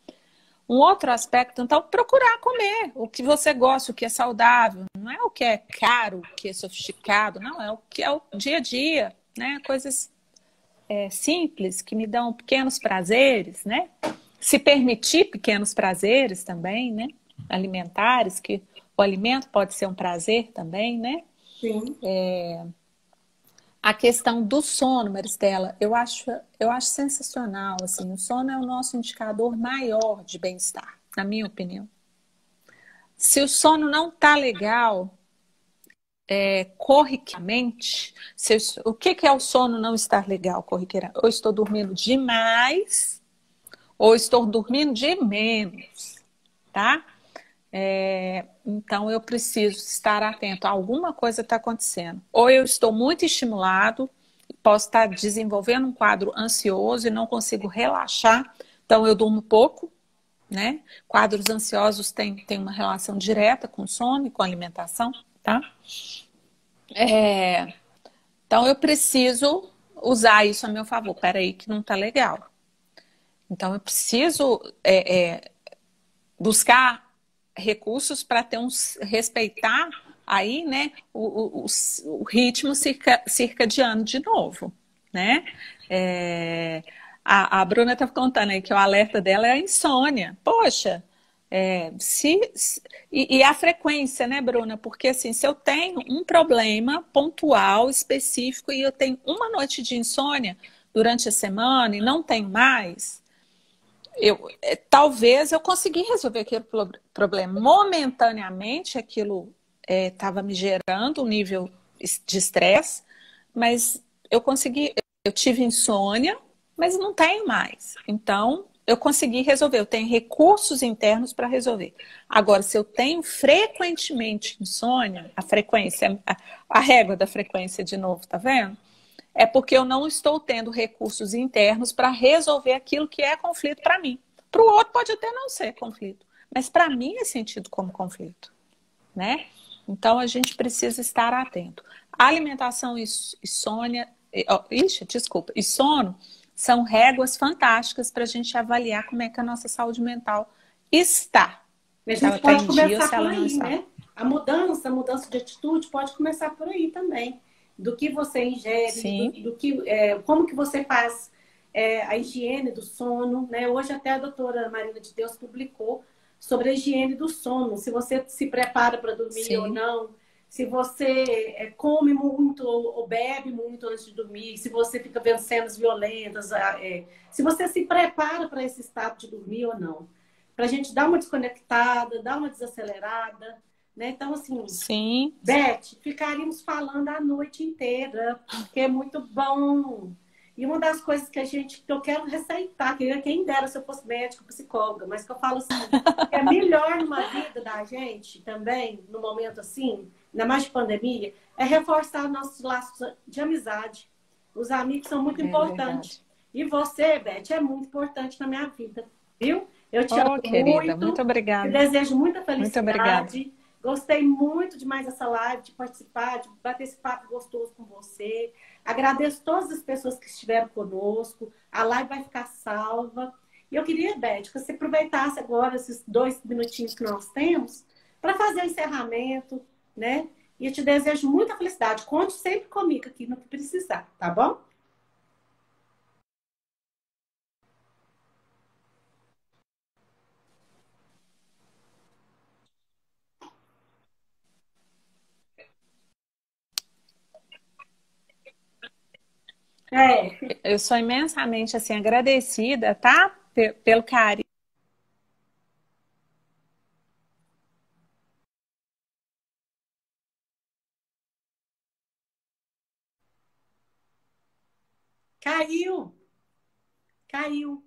Um outro aspecto, então, procurar comer o que você gosta, o que é saudável. Não é o que é caro, o que é sofisticado, não, é o que é o dia a dia, né? Coisas simples, que me dão pequenos prazeres, né? Se permitir pequenos prazeres também, né? Alimentares, que o alimento pode ser um prazer também, né? Sim. A questão do sono, Maristela, eu acho sensacional, assim. O sono é o nosso indicador maior de bem-estar, na minha opinião. Se o sono não está legal, corriqueiramente, o que é o sono não estar legal corriqueiramente? Ou estou dormindo demais, ou estou dormindo de menos, tá? Então eu preciso estar atento. Alguma coisa está acontecendo. Ou eu estou muito estimulado, posso estar desenvolvendo um quadro ansioso e não consigo relaxar, então eu durmo pouco, né? Quadros ansiosos têm uma relação direta com o sono e com a alimentação, tá? Então eu preciso usar isso a meu favor. Peraí, que não está legal. Então eu preciso buscar recursos para respeitar aí, né, o ritmo circadiano de novo, né? A Bruna estava contando aí que o alerta dela é a insônia. Poxa, e a frequência, né, Bruna? Porque assim, se eu tenho um problema pontual, específico, e eu tenho uma noite de insônia durante a semana e não tenho mais, talvez eu consegui resolver aquele problema. Momentaneamente, aquilo estava me gerando um nível de estresse, mas eu tive insônia, mas não tenho mais. Então, eu consegui resolver. Eu tenho recursos internos para resolver. Agora, se eu tenho frequentemente insônia, a régua da frequência de novo, tá vendo? É porque eu não estou tendo recursos internos para resolver aquilo que é conflito para mim. Para o outro pode até não ser conflito, mas para mim é sentido como conflito, né? Então a gente precisa estar atento. Alimentação e insônia, e sono são réguas fantásticas para a gente avaliar como é que a nossa saúde mental está. A gente pode começar por aí, né? A mudança de atitude pode começar por aí também. Do que você ingere, como que você faz a higiene do sono, né? Hoje até a doutora Marina de Deus publicou sobre a higiene do sono, se você se prepara para dormir ou Sim. não, se você come muito ou bebe muito antes de dormir, se você fica vendo cenas violentas, se você se prepara para esse estado de dormir ou não. Para a gente dar uma desconectada, dar uma desacelerada, né? Então, assim, Sim. Beth, ficaríamos falando a noite inteira, porque é muito bom. E uma das coisas que eu quero receitar, quem dera se eu fosse médico, psicóloga, mas que eu falo assim, que é melhor numa vida da gente também, no momento assim, ainda mais de pandemia, é reforçar nossos laços de amizade. Os amigos são muito É importantes. verdade. E você, Beth, é muito importante na minha vida, viu? Eu te amo Oh, querida, muito muito, te obrigada. desejo muita Muito obrigada. felicidade. Gostei muito de mais essa live, de participar, de bater esse papo gostoso com você. Agradeço todas as pessoas que estiveram conosco. A live vai ficar salva. E eu queria, Beth, que você aproveitasse agora esses 2 minutinhos que nós temos para fazer o encerramento, né? E eu te desejo muita felicidade. Conte sempre comigo aqui no que precisar, tá bom? É. Eu sou imensamente assim agradecida, tá? Pelo carinho. Caiu, caiu.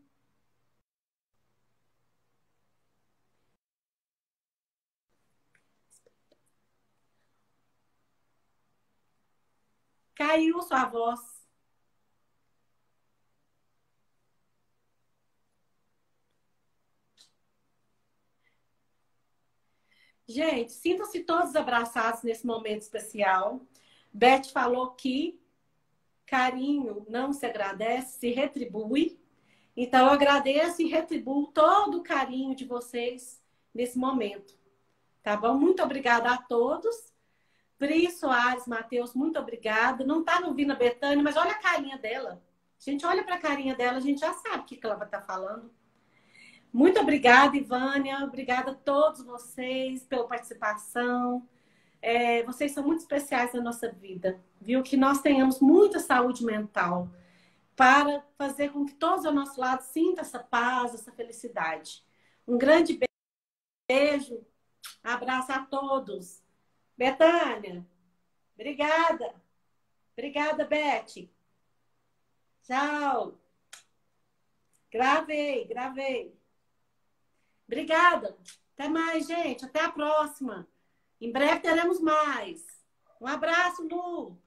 Caiu sua voz. Gente, sintam-se todos abraçados nesse momento especial. Beth falou que carinho não se agradece, se retribui. Então, eu agradeço e retribuo todo o carinho de vocês nesse momento. Tá bom? Muito obrigada a todos. Pri Soares, Matheus, muito obrigada. Não está ouvindo a Betânia, mas olha a carinha dela. A gente olha para a carinha dela, a gente já sabe o que ela vai estar falando. Muito obrigada, Ivânia. Obrigada a todos vocês pela participação. Vocês são muito especiais na nossa vida, viu? Que nós tenhamos muita saúde mental para fazer com que todos ao nosso lado sintam essa paz, essa felicidade. Um grande beijo, abraço a todos. Betânia, obrigada. Obrigada, Beth. Tchau. Gravei, gravei. Obrigada. Até mais, gente. Até a próxima. Em breve teremos mais. Um abraço, Lu.